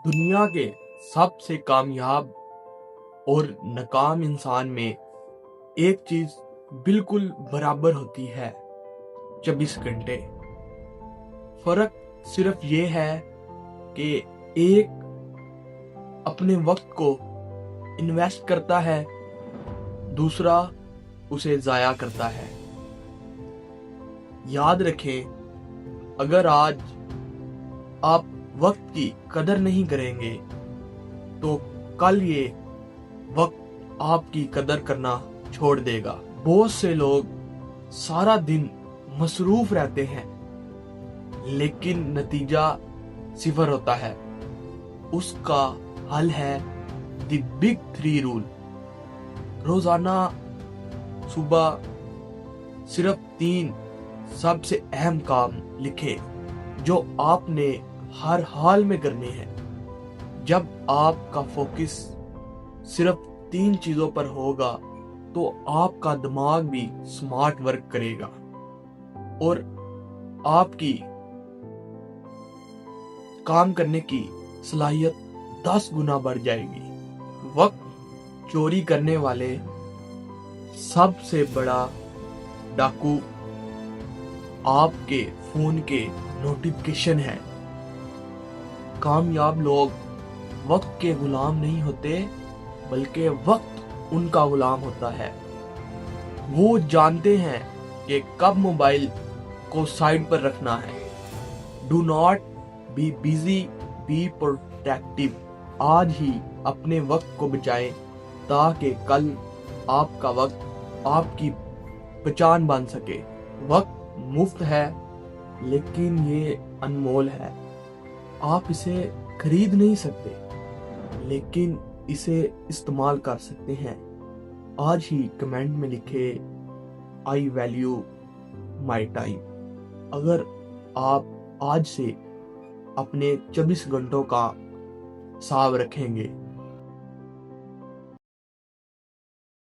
دنیا کے सबसे कामयाब और नाकाम इंसान में एक चीज बिल्कुल बराबर होती है, 24 घंटे। फर्क सिर्फ ये है कि एक अपने वक्त को इन्वेस्ट करता है, दूसरा उसे जाया करता है। याद रखें, अगर आज आप वक्त की कदर नहीं करेंगे तो कल ये वक्त आपकी कदर करना छोड़ देगा। बहुत से लोग सारा दिन मसरूफ रहते हैं लेकिन नतीजा सिफर होता है। उसका हल है द बिग 3 रूल। रोजाना सुबह सिर्फ 3 सबसे अहम काम लिखें जो आपने हर हाल में करने हैं। जब आपका फोकस सिर्फ 3 चीजों पर होगा तो आपका दिमाग भी स्मार्ट वर्क करेगा और आपकी काम करने की सलाहियत 10 गुना बढ़ जाएगी। वक्त चोरी करने वाले सबसे बड़ा डाकू आपके फोन के नोटिफिकेशन है। कामयाब लोग वक्त के गुलाम नहीं होते बल्कि वक्त उनका गुलाम होता है। वो जानते हैं कि कब मोबाइल को साइड पर रखना है। Do not be busy, be productive. आज ही अपने वक्त को बचाएं ताकि कल आपका वक्त आपकी पहचान बन सके। वक्त मुफ्त है लेकिन ये अनमोल है। आप इसे खरीद नहीं सकते लेकिन इसे इस्तेमाल कर सकते हैं। आज ही कमेंट में लिखे आई वैल्यू माई टाइम। अगर आप आज से अपने 24 घंटों का हिसाब रखेंगे